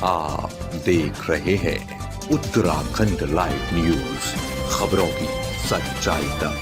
आप देख रहे हैं उत्तराखंड लाइव न्यूज, खबरों की सच्चाई तक।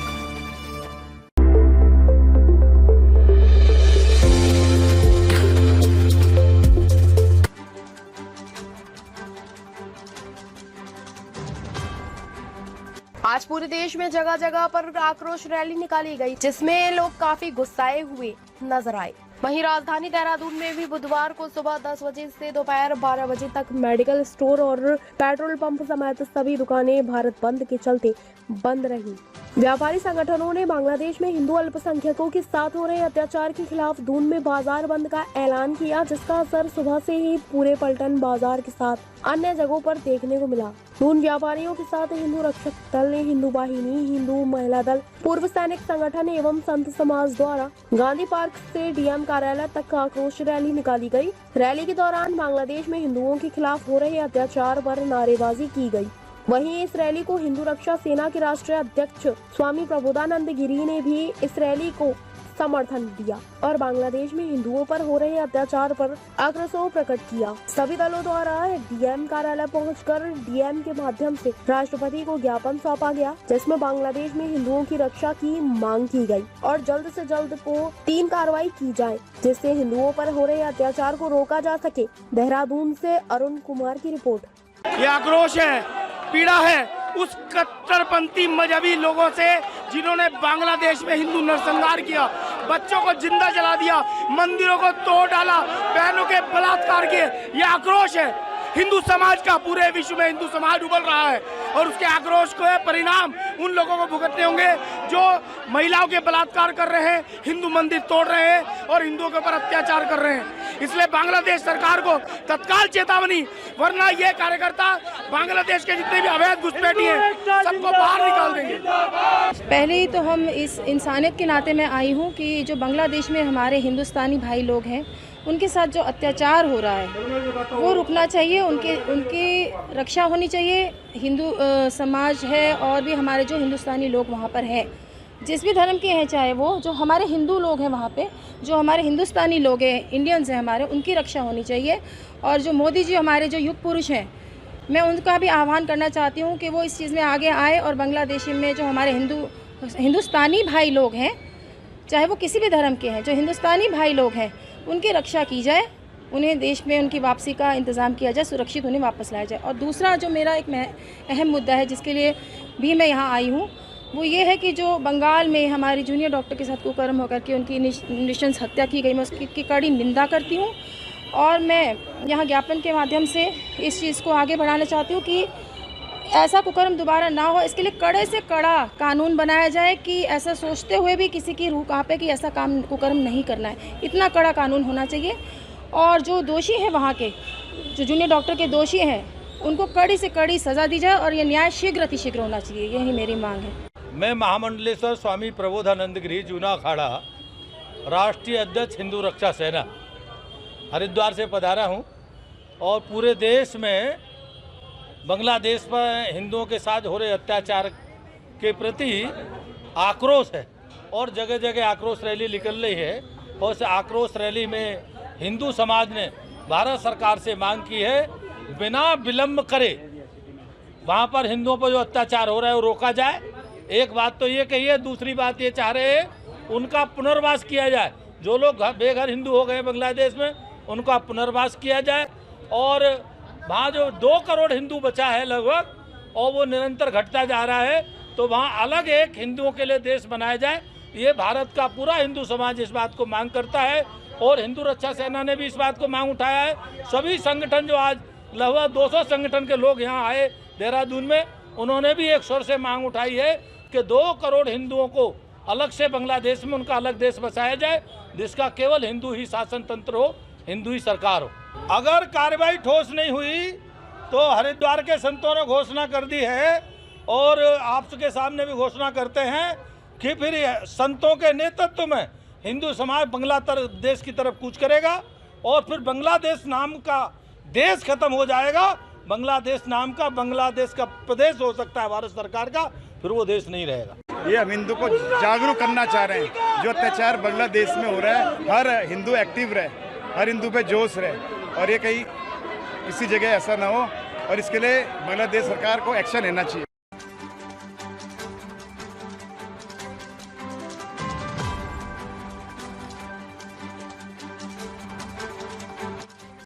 आज पूरे देश में जगह जगह पर आक्रोश रैली निकाली गई, जिसमें लोग काफी गुस्साए हुए नजर आए। वहीं राजधानी देहरादून में भी बुधवार को सुबह 10 बजे से दोपहर 12 बजे तक मेडिकल स्टोर और पेट्रोल पंप समेत सभी दुकानें भारत बंद के चलते बंद रही। व्यापारी संगठनों ने बांग्लादेश में हिंदू अल्पसंख्यकों के साथ हो रहे अत्याचार के खिलाफ दून में बाजार बंद का ऐलान किया, जिसका असर सुबह से ही पूरे पलटन बाजार के साथ अन्य जगहों पर देखने को मिला। दून व्यापारियों के साथ हिंदू रक्षक दल ने हिंदू वाहिनी, हिंदू महिला दल, पूर्व सैनिक संगठन एवं संत समाज द्वारा गांधी पार्क से डीएम कार्यालय तक आक्रोश रैली निकाली गई। रैली के दौरान बांग्लादेश में हिंदुओं के खिलाफ हो रहे अत्याचार पर नारेबाजी की गई। वहीं इस रैली को हिंदू रक्षा सेना के राष्ट्रीय अध्यक्ष स्वामी प्रबोधानंद गिरी ने भी इस रैली को समर्थन दिया और बांग्लादेश में हिंदुओं पर हो रहे अत्याचार पर आक्रोश प्रकट किया। सभी दलों द्वारा डीएम कार्यालय पहुंचकर डीएम के माध्यम से राष्ट्रपति को ज्ञापन सौंपा गया, जिसमें बांग्लादेश में हिंदुओं की रक्षा की मांग की गई और जल्द से जल्द को 3 कार्रवाई की जाए, जिससे हिंदुओं पर हो रहे अत्याचार को रोका जा सके। देहरादून से अरुण कुमार की रिपोर्ट। ये आक्रोश है, पीड़ा है उस कट्टरपंथी मजहबी लोगों से जिन्होंने बांग्लादेश में हिंदू नरसंहार किया, बच्चों को जिंदा जला दिया, मंदिरों को तोड़ डाला, बहनों के बलात्कार किए। ये आक्रोश है हिंदू समाज का। पूरे विश्व में हिंदू समाज उबल रहा है और उसके आक्रोश को परिणाम उन लोगों को भुगतने होंगे जो महिलाओं के बलात्कार कर रहे हैं, हिंदू मंदिर तोड़ रहे हैं और हिंदुओं के ऊपर अत्याचार कर रहे हैं। इसलिए बांग्लादेश सरकार को तत्काल चेतावनी, वरना ये कार्यकर्ता बांग्लादेश के जितने भी अवैध घुसपैठी हैं सबको बाहर निकाल देंगे। पहले ही तो हम इस इंसानियत के नाते मैं आई हूँ कि जो बांग्लादेश में हमारे हिंदुस्तानी भाई लोग हैं उनके साथ जो अत्याचार हो रहा है वो रुकना चाहिए, उनकी रक्षा होनी चाहिए। हिंदू समाज है और भी हमारे जो हिंदुस्तानी लोग वहाँ पर हैं, जिस भी धर्म के हैं, चाहे वो जो हमारे हिंदू लोग हैं वहाँ पे, जो हमारे हिंदुस्तानी लोग हैं, इंडियंस हैं हमारे, उनकी रक्षा होनी चाहिए। और जो मोदी जी हमारे जो युग पुरुष हैं, मैं उनका भी आह्वान करना चाहती हूँ कि वो इस चीज़ में आगे आए और बांग्लादेश में जो हमारे हिंदुस्तानी भाई लोग हैं, चाहे वो किसी भी धर्म के हैं, जो हिंदुस्तानी भाई लोग हैं उनकी रक्षा की जाए, उन्हें देश में उनकी वापसी का इंतज़ाम किया जाए, सुरक्षित उन्हें वापस लाया जाए। और दूसरा जो मेरा एक अहम मुद्दा है जिसके लिए भी मैं यहाँ आई हूँ, वो ये है कि जो बंगाल में हमारी जूनियर डॉक्टर के साथ कुकर्म होकर के उनकी नृशंस हत्या की गई, मैं उसकी कड़ी निंदा करती हूँ और मैं यहाँ ज्ञापन के माध्यम से इस चीज़ को आगे बढ़ाना चाहती हूँ कि ऐसा कुकर्म दोबारा ना हो। इसके लिए कड़े से कड़ा कानून बनाया जाए कि ऐसा सोचते हुए भी किसी की रूह कांपे कि ऐसा काम कुकर्म नहीं करना है। इतना कड़ा कानून होना चाहिए और जो दोषी हैं वहाँ के, जो जूनियर डॉक्टर के दोषी हैं, उनको कड़ी से कड़ी सज़ा दी जाए और ये न्याय शीघ्र अतिशीघ्र होना चाहिए। यही मेरी मांग है। मैं महामंडलेश्वर स्वामी प्रबोधानंद गिरी जूना अखाड़ा राष्ट्रीय अध्यक्ष हिंदू रक्षा सेना हरिद्वार से पधारा हूँ और पूरे देश में बांग्लादेश पर हिंदुओं के साथ हो रहे अत्याचार के प्रति आक्रोश है और जगह जगह आक्रोश रैली निकल रही है। और इस आक्रोश रैली में हिंदू समाज ने भारत सरकार से मांग की है बिना विलंब करे वहाँ पर हिंदुओं पर जो अत्याचार हो रहा है वो रोका जाए। एक बात तो ये कही है, दूसरी बात ये चाह रहे हैं उनका पुनर्वास किया जाए। जो लोग बेघर हिंदू हो गए बांग्लादेश में उनका पुनर्वास किया जाए और वहाँ जो 2 करोड़ हिंदू बचा है लगभग और वो निरंतर घटता जा रहा है, तो वहाँ अलग एक हिंदुओं के लिए देश बनाया जाए। ये भारत का पूरा हिंदू समाज इस बात को मांग करता है और हिंदू रक्षा सेना ने भी इस बात को मांग उठाया है। सभी संगठन जो आज लगभग 200 संगठन के लोग यहाँ आए देहरादून में, उन्होंने भी एक स्वर से मांग उठाई है कि 2 करोड़ हिंदुओं को अलग से बांग्लादेश में उनका अलग देश बसाया जाए, जिसका केवल हिंदू ही शासन तंत्र हो, हिंदू ही सरकार हो। अगर कार्रवाई ठोस नहीं हुई तो हरिद्वार के संतों ने घोषणा कर दी है और आपके सामने भी घोषणा करते हैं कि फिर संतों के नेतृत्व में हिंदू समाज बांग्लादेश की तरफ कूच करेगा और फिर बांग्लादेश नाम का देश खत्म हो जाएगा। बांग्लादेश नाम का बांग्लादेश का प्रदेश हो सकता है भारत सरकार का, फिर वो देश नहीं रहेगा। ये हम हिंदू को जागरूक करना चाह रहे हैं। जो अत्याचार बांग्लादेश में हो रहा है, हर हिंदू एक्टिव रहे, हर हिंदू पे जोश रहे और ये कहीं किसी जगह ऐसा ना हो और इसके लिए बांग्लादेश सरकार को एक्शन लेना चाहिए।